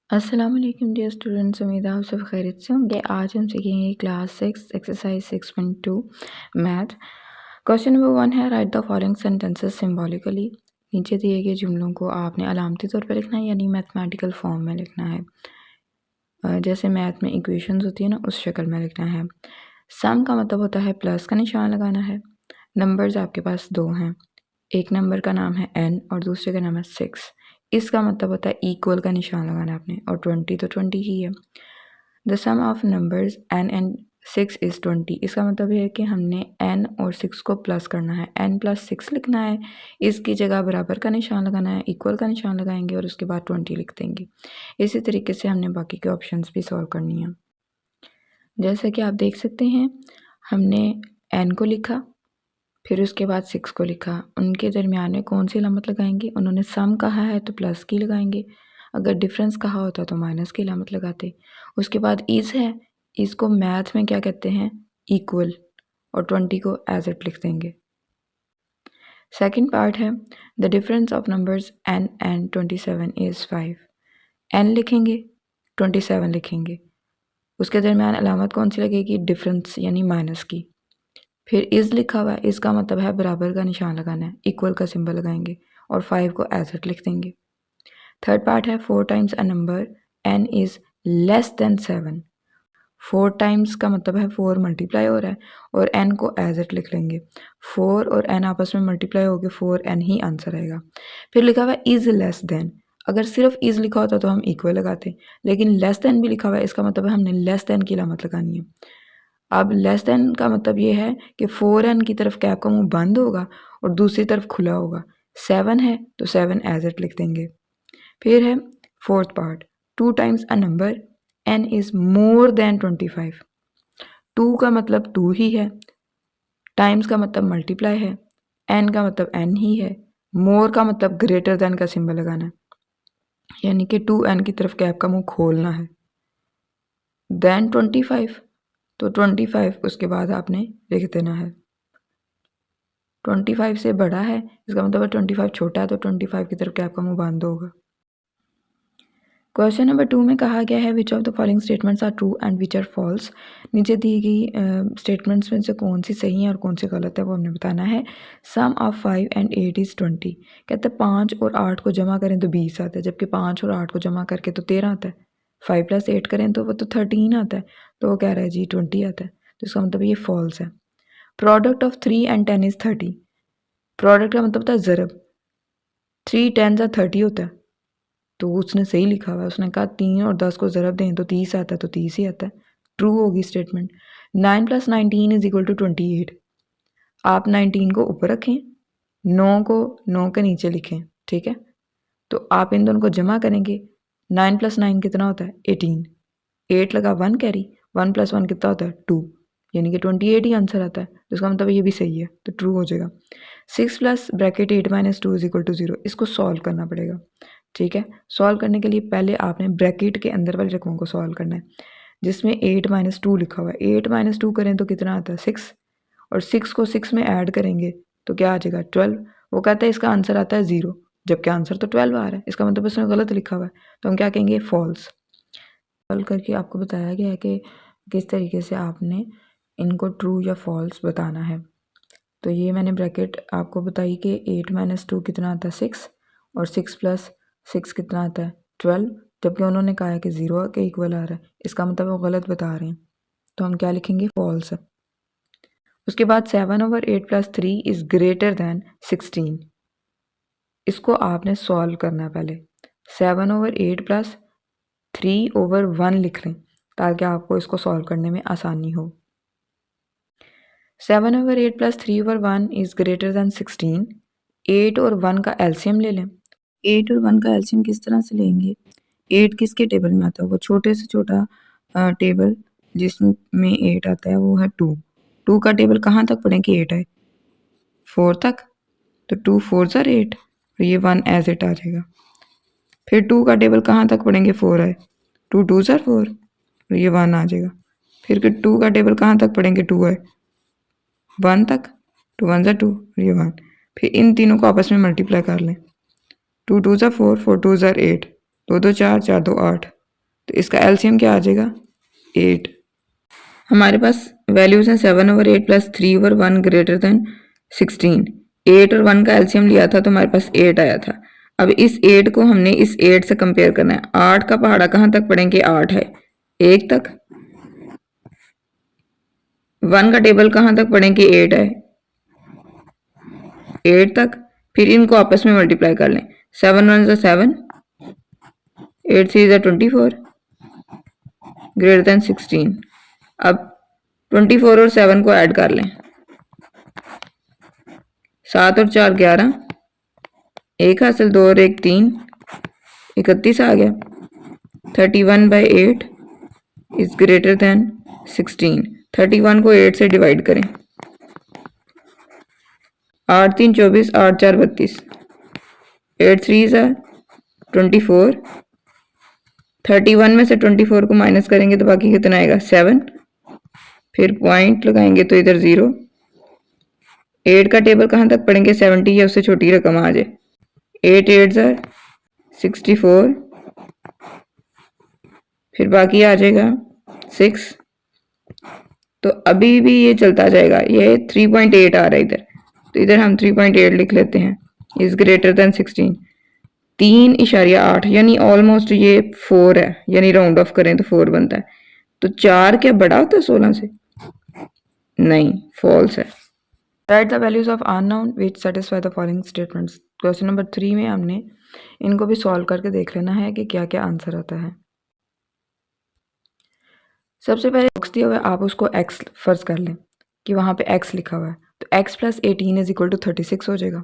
अस्सलाम वालेकुम dear students, उम्मीद है आप सब खैरियत से होंगे। आज हम सीखेंगे class 6 exercise 6.2 math. Question number 1 है, right the following sentences symbolically. नीचे दिए गए जुमलों को आपने अलामती तौर पर लिखना है, यानी मैथमेटिकल फॉर्म में लिखना है। जैसे मैथ में इक्वेशंस होती है ना, उस शक्ल में लिखना है। सम का मतलब होता है प्लस का निशान लगाना है। नंबर्स आपके पास दो हैं, एक नंबर का नाम है n और दूसरे का नाम है 6। इसका मतलब होता है इक्वल का निशान लगाना है आपने, और 20 तो 20 ही है। The sum of numbers n and 6 is 20। इसका मतलब ये है कि हमने n और 6 को प्लस करना है, n प्लस 6 लिखना है। इसकी जगह बराबर का निशान लगाना है, इक्वल का निशान लगाएंगे और उसके बाद 20 लिख देंगे। इसी तरीके से हमने बाकी के ऑप्शंस भी सॉल्व करनी है। जैसा कि आप देख सकते हैं, हमने n को लिखा, फिर उसके बाद 6 को लिखा। उनके दरमियान में कौन सी अलामत लगाएंगे? उन्होंने सम कहा है तो प्लस की लगाएंगे, अगर डिफरेंस कहा होता तो माइनस की अलामत लगाते। उसके बाद इज़ है, इसको मैथ में क्या कहते हैं? इक्वल, और 20 को एज इट लिख देंगे। सेकंड पार्ट है, the difference of numbers n and 27 is 5। n लिखेंगे, 27 लिखेंगे, उसके दरमियान अलामत कौन सी लगेगी? डिफरेंस यानी माइनस की। फिर इज़ लिखा हुआ है, इसका मतलब है बराबर का निशान लगाना है, इक्वल का सिंबल लगाएंगे और 5 को एज इट लिख देंगे। थर्ड पार्ट है, 4 times a number n is less than 7। 4 times का मतलब है 4 मल्टीप्लाई हो रहा है, और n को एज इट लिख लेंगे। 4 और n आपस में मल्टीप्लाई हो गए, 4n ही आंसर आएगा। फिर लिखा हुआ है इज़ लेस देन। अगर सिर्फ इज़ लिखा होता तो हम इक्वल लगाते, लेकिन लेस देन भी लिखा हुआ है, इसका मतलब है हमने लेस देन की अलामत लगानी है। अब लेस देन का मतलब ये है कि 4n की तरफ कैप का मुंह बंद होगा और दूसरी तरफ खुला होगा। 7 है तो 7 एज इट लिख देंगे। फिर है fourth part, 2 times a number n is more than 25। 2 का मतलब 2 ही है, टाइम्स का मतलब मल्टीप्लाई है, n का मतलब n ही है, मोर का मतलब ग्रेटर देन का सिंबल लगाना है, यानी कि 2n की तरफ कैप का मुंह खोलना है। देन 25, तो 25 उसके बाद आपने लिख देना है। 25 से बड़ा है, इसका मतलब है 25 छोटा है, तो 25 की तरफ कैप का मुंह बंद होगा। क्वेश्चन नंबर 2 में कहा गया है, which of the following statements are true and which are false. नीचे दी गई स्टेटमेंट्स में से कौन सी सही है और कौन सी गलत है, वो हमने बताना है। सम ऑफ 5 एंड 8 इज़ 20। कहते हैं 5 और 8 को जमा करें तो 20 आता है, जबकि 5 और 8 को जमा करके तो 13 आता है। 5 + 8 करें तो वो तो 13 आता है, तो वो कह रहा है जी 20 आता है, तो इसका मतलब ये फॉल्स है। Product of 3 and 10 is 30। Product का मतलब होता है ज़रब। 3 10 30 होता है, तो उसने सही लिखा हुआ है। उसने कहा 3 और 10 को ज़रब दें तो 30 आता है, तो 30 ही आता है, ट्रू होगी स्टेटमेंट। 9 + 19 is equal to 28। आप 19 को ऊपर रखें, 9 को 9 के नीचे लिखें, ठीक है। तो आप इन दोनों को जमा करेंगे, 9 + 9 कितना होता है? 18। 8 लगा 1 कैरी, 1 + 1 कितना होता है? 2, यानी कि 28 ही आंसर आता है, तो इसका मतलब ये भी सही है, तो ट्रू हो जाएगा। 6 + ब्रैकेट 8 - 2 इज इक्वल टू 0। इसको सॉल्व करना पड़ेगा, ठीक है। सॉल्व करने के लिए पहले आपने ब्रैकेट के अंदर वाले रकमों को सॉल्व करना है, जिसमें 8 - 2 लिखा हुआ है। 8 - 2 करें तो कितना आता है? 6, और 6 को 6 में ऐड करेंगे तो क्या आ जाएगा? 12। वो कहता है इसका आंसर आता है 0, जबकि आंसर तो 12 आ रहा है, इसका मतलब उसने गलत लिखा हुआ है, तो हम क्या कहेंगे? फॉल्स। सॉल्व करके आपको बताया गया है कि किस तरीके से आपने इनको ट्रू या फॉल्स बताना है। तो ये मैंने ब्रैकेट आपको बताई कि 8 - 2 कितना आता है? 6, और 6 + 6 कितना आता है? 12, जबकि उन्होंने कहा है कि 0 के इक्वल आ रहा है, इसका मतलब वो गलत बता रहे हैं, तो हम क्या लिखेंगे? फॉल्स। उसके बाद 7/8 + 3 इज़ ग्रेटर दैन 16। इसको आपने सॉल्व करना है पहले। 7/8 + 3/1 लिख लें, ताकि आपको इसको सॉल्व करने में आसानी हो। 7/8 + 3/1 इज़ ग्रेटर दैन 16। 8 और 1 का एलसीएम ले लें। 8 और 1 का एलसीएम किस तरह से लेंगे? 8 किसके टेबल में आता है? वो छोटे से छोटा टेबल जिसमें 8 आता है वो है 2। 2 का टेबल कहाँ तक पढ़ें कि 8 आए? 4 तक, तो 2 4 ज़ार 8, और ये 1 एज इट आ जाएगा। फिर 2 का टेबल कहाँ तक पढ़ेंगे? 4 आए, 2 2 ज़ार 4, और ये 1 आ जाएगा। फिर 2 का टेबल कहाँ तक पढ़ेंगे? 2 आए, 1 तक, 2 1 ज़ार 2, और ये 1। फिर इन तीनों को आपस में मल्टीप्लाई कर लें। 2 2 ज़ार 4, 4 2 ज़ार 8, 2 2 4, 4 2 8, तो इसका एलसीएम क्या आ जाएगा 8। हमारे पास वैल्यूज हैं 7/8 प्लस 3/1 ग्रेटर देन 16। 8 और 1 का एलसीएम लिया था तो हमारे पास 8 आया था। अब इस 8 को हमने इस 8 से कंपेयर करना है। 8 का पहाड़ा कहाँ तक पढ़ेंगे 8 है 1 तक। 1 का टेबल कहाँ तक पढ़ेंगे 8 है 8 तक। फिर इनको आपस में मल्टीप्लाई कर लें। 7 1 7, 8 3 24 ग्रेटर देन 16। अब 24 और 7 को ऐड कर लें। 7 और 4 11, 1 हासिल 2 और 1 3, 31 आ गया। 31/8 इज ग्रेटर देन 16। 31 को 8 से डिवाइड करें। 8 3 24, 8 4 32, 8 3 24। 31 में से 24 को माइनस करेंगे तो बाकी कितना आएगा 7। फिर पॉइंट लगाएंगे तो इधर 0। 8 का टेबल कहाँ तक पढ़ेंगे 70 या उससे छोटी रकम आ जाए। 8 8 64। फिर बाकी आ जाएगा 6। तो अभी भी ये चलता जाएगा। ये 3.8 आ रहा है इधर, तो इधर हम 3.8 लिख लेते हैं। Is greater than 16। 3.8 यानी ऑलमोस्ट ये 4 है, यानी राउंड ऑफ करें तो 4 बनता है। तो 4 क्या बड़ा होता है 16 से? नहीं, फॉल्स है। Right the values of unknown which satisfy the following statements. Question number 3 में हमने इनको भी सॉल्व करके देख लेना है कि क्या क्या आंसर आता है। सबसे पहले बॉक्स दिया हुआ है, आप उसको x फर्ज कर लें कि वहाँ पे x लिखा हुआ है, तो x + 18 इज इक्वल टू 36 हो जाएगा।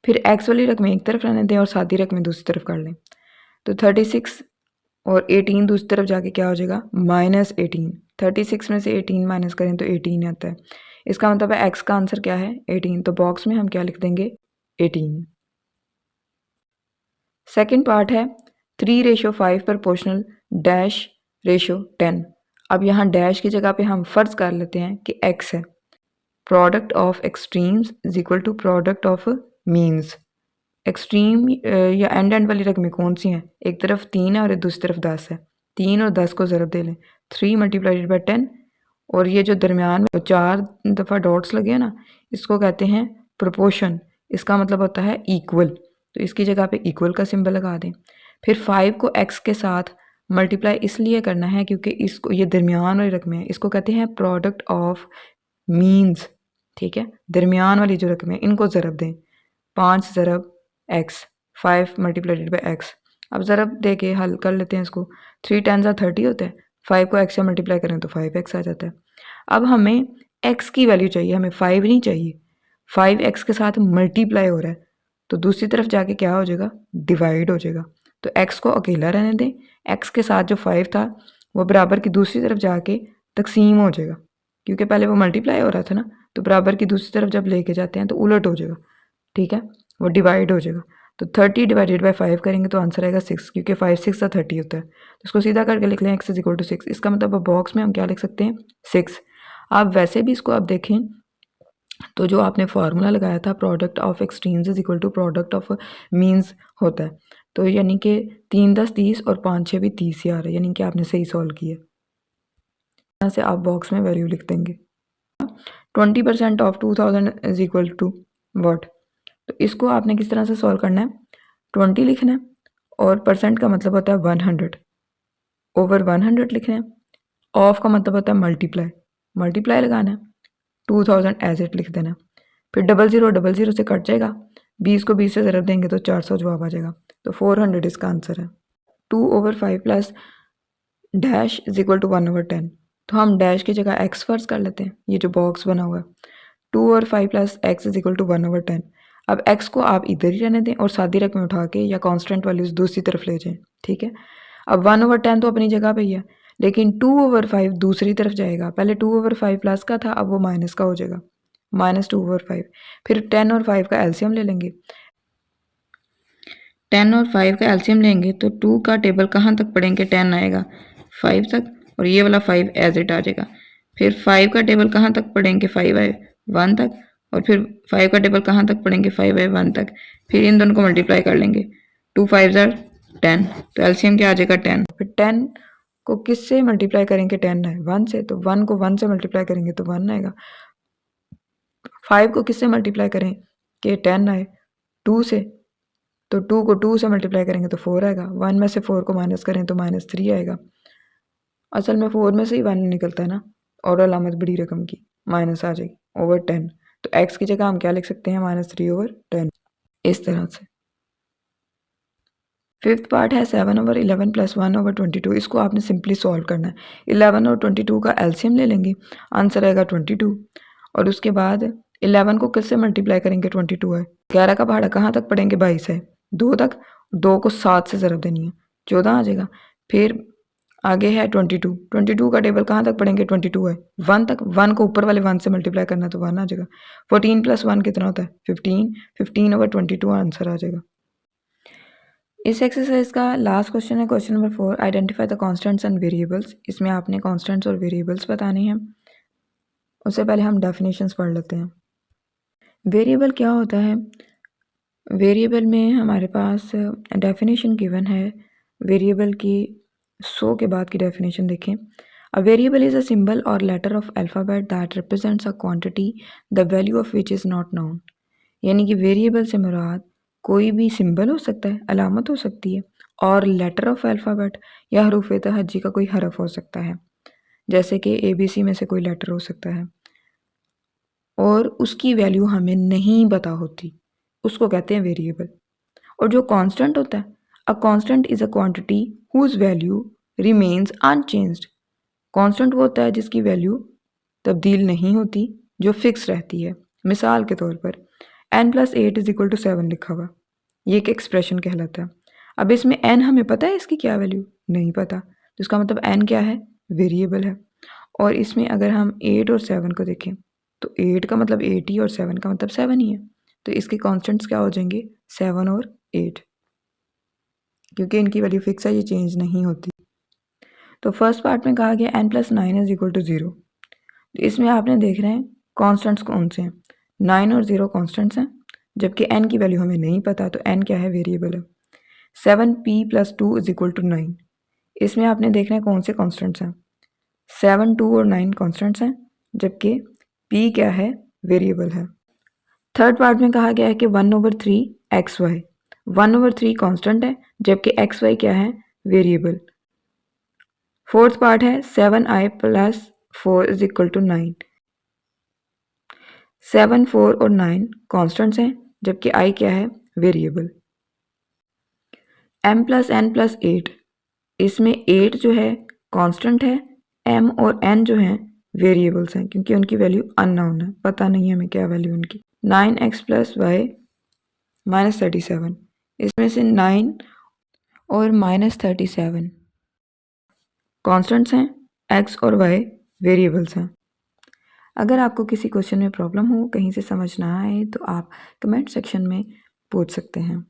फिर x वाली रकमें एक तरफ रहने दें और सादी रकमें दूसरी तरफ कर लें। तो 36 और 18 दूसरी तरफ जाके क्या हो जाएगा -18। 36 में से 18 माइनस करें तो 18 आता है। इसका मतलब है x का आंसर क्या है 18। तो बॉक्स में हम क्या लिख देंगे 18। सेकेंड पार्ट है 3:5 प्रोपोर्शनल -10। अब यहाँ डैश की जगह पे हम फर्ज कर लेते हैं कि x है। Product of extremes is equal to product of means. Extreme या एंड वाली रकमें कौन सी हैं? एक तरफ 3 है और एक दूसरी तरफ 10 है। 3 और 10 को ज़रब दे लें। 3 × 10, और ये जो दरमियान में 4 दफ़ा डॉट्स लगे हैं ना, इसको कहते हैं प्रोपोर्शन। इसका मतलब होता है इक्वल। तो इसकी जगह पे इक्वल का सिंबल लगा दें। फिर 5 को x के साथ मल्टीप्लाई इसलिए करना है क्योंकि इसको, ये दरमियान वाली रकमें हैं, इसको कहते हैं प्रोडक्ट ऑफ मीन्स। ठीक है, दरमियान वाली जो रकमें इनको ज़रब दें। 5 ज़रब x, 5 × x। अब ज़रब दे के हल कर लेते हैं इसको। 3 10 30 होता है। 5 को x से मल्टीप्लाई करें तो 5x आ जाता है। अब हमें x की वैल्यू चाहिए, हमें 5 नहीं चाहिए। 5x के साथ मल्टीप्लाई हो रहा है, तो दूसरी तरफ जाके क्या हो जाएगा डिवाइड हो जाएगा। तो x को अकेला रहने दें। x के साथ जो 5 था वो बराबर की दूसरी तरफ जाके तकसीम हो जाएगा, क्योंकि पहले वो मल्टीप्लाई हो रहा था ना, तो बराबर की दूसरी तरफ जब लेके जाते हैं तो उलट हो जाएगा। ठीक है, वो डिवाइड हो जाएगा। तो 30 / 5 करेंगे तो आंसर आएगा 6, क्योंकि 5 6 30 होता है। तो इसको सीधा करके लिख लें x = 6। इसका मतलब बॉक्स में हम क्या लिख सकते हैं 6। आप वैसे भी इसको आप देखें तो जो आपने फार्मूला लगाया था product of extremes is equal to product of means होता है। तो यानी कि 3 10 30 और 5 6 भी 30 ही आ रहा है, यानी कि आपने सही सॉल्व किया। यहाँ से आप बॉक्स में वैल्यू लिख देंगे। 20% of 2000 is equal to what. तो इसको आपने किस तरह से सॉल्व करना है, 20 लिखना है और परसेंट का मतलब होता है 100 ओवर 100 लिखना है। ऑफ का मतलब होता है मल्टीप्लाई लगाना है। 2000 एज इट लिख देना। फिर 00 से कट जाएगा। 20 को 20 से ज़रब देंगे तो 400 जवाब आ जाएगा। तो 400 इसका आंसर है। 2/5 plus dash is equal to 1/10। तो हम डैश की जगह x फर्ज कर लेते हैं, ये जो बॉक्स बना हुआ है। 2/5 plus x is equal to 1/10। अब x को आप इधर ही रहने दें और सादी रकम उठा के या कांस्टेंट वैल्यूज दूसरी तरफ ले जाएं। ठीक है, अब 1/10 तो अपनी जगह पे ही है, लेकिन 2/5 दूसरी तरफ जाएगा। पहले 2/5 प्लस का था, अब वो माइनस का हो जाएगा, -2/5। फिर 10 और 5 का एलसीएम ले लेंगे। 10 और 5 का एलसीएम लेंगे तो 2 का टेबल कहाँ तक पढ़ेंगे 10 आएगा 5 तक, और ये वाला 5 एज इट आ जाएगा। फिर 5 का टेबल कहाँ तक पढ़ेंगे 5 आए 1 तक, और फिर 5 का टेबल कहाँ तक पढ़ेंगे 5 आए 1 तक। फिर इन दोनों को मल्टीप्लाई कर लेंगे। 2 5 10, तो एलसीएम क्या आ जाएगा 10। फिर 10 को किससे मल्टीप्लाई करेंगे 10 आए 1 से, तो 1 को 1 से मल्टीप्लाई करेंगे तो 1 आएगा। 5 को किससे मल्टीप्लाई करें कि 10 आए 2 से, तो 2 को 2 से मल्टीप्लाई करेंगे तो 4 आएगा। 1 में से 4 को माइनस करें तो -3 आएगा। असल में 4 में से ही 1 निकलता है ना, और अलामत बड़ी रकम की माइनस आ जाएगी ओवर 10, तो x की जगह हम क्या लिख सकते हैं -3/10 इस तरह से। फिफ्थ पार्ट है 7/11 + 1/22। इसको आपने सिंपली सॉल्व करना है। 11 और 22 का एलसीएम ले लेंगे, आंसर आएगा 22। और उसके बाद 11 को किससे मल्टीप्लाई करेंगे 22 है। 11 का पहाड़ा कहाँ तक पढ़ेंगे 22 है 2 तक, 2 को 7 से ज़रब देनी है 14 आ जाएगा। फिर आगे है 22 का टेबल कहाँ तक पढ़ेंगे 22 है 1 तक, 1 को ऊपर वाले 1 से मल्टीप्लाई करना तो 1 आ जाएगा। 14 + 1 कितना होता है 15, 15/22 आंसर आ जाएगा। इस एक्सरसाइज का लास्ट क्वेश्चन है question number 4, identify the constants and variables. इसमें आपने कॉन्स्टेंट्स और वेरिएबल्स बताने हैं। उससे पहले हम डेफिनेशंस पढ़ लेते हैं। वेरिएबल क्या होता है, वेरिएबल में हमारे पास डेफिनेशन गिवन है। वेरिएबल की 100 के बाद की डेफिनेशन देखें। A variable is a symbol और letter of alphabet that represents a quantity the value of which is not known. यानी कि वेरिएबल से मुराद कोई भी सिंबल हो सकता है, अलामत हो सकती है, और लेटर ऑफ अल्फ़ाबेट या हरूफ तहज्जी का कोई हरफ हो सकता है, जैसे कि ABC में से कोई लेटर हो सकता है, और उसकी वैल्यू हमें नहीं पता होती, उसको कहते हैं वेरिएबल। और जो कांस्टेंट होता है, a constant is a quantity whose value remains unchanged. Constant वो होता है जिसकी वैल्यू तब्दील नहीं होती, जो फिक्स रहती है। मिसाल के तौर पर n + 8 = 7 लिखा हुआ, ये एक एक्सप्रेशन कहलाता है। अब इसमें n हमें पता है इसकी क्या वैल्यू, नहीं पता, तो इसका मतलब n क्या है, वेरिएबल है। और इसमें अगर हम 8 और 7 को देखें तो 8 का मतलब 8 ही और 7 का मतलब 7 ही है, तो इसके कॉन्स्टेंट्स क्या हो जाएंगे 7 और 8, क्योंकि इनकी वैल्यू फिक्स है, ये चेंज नहीं होती। तो फर्स्ट पार्ट में कहा गया n + 9 = 0। तो इसमें आपने देख रहे हैं कॉन्स्टेंट्स कौन से हैं, 9 और 0 कॉन्स्टेंट्स हैं, जबकि n की वैल्यू हमें नहीं पता, तो n क्या है, वेरिएबल है। 7p + 2 = 9। इसमें आपने देखना है कौन से कॉन्स्टेंट्स हैं, 7, 2 और 9 कॉन्स्टेंट्स हैं, जबकि p क्या है, वेरिएबल है। थर्ड पार्ट में कहा गया है कि 1/3 xy, 1/3 कॉन्स्टेंट है, जबकि xy क्या है, वेरिएबल। फोर्थ पार्ट है 7i + 4 = 9, 7, 4 और 9 कॉन्स्टेंट्स हैं, जबकि i क्या है, वेरिएबल। m + n + 8, इसमें 8 जो है कांस्टेंट है, m और n जो हैं वेरिएबल्स हैं, क्योंकि उनकी वैल्यू अननोन है, पता नहीं है हमें क्या वैल्यू उनकी। 9x + y - 37, इसमें से 9 और -37 कांस्टेंट्स हैं, x और y वेरिएबल्स हैं। अगर आपको किसी क्वेश्चन में प्रॉब्लम हो, कहीं से समझ ना आए, तो आप कमेंट सेक्शन में पूछ सकते हैं।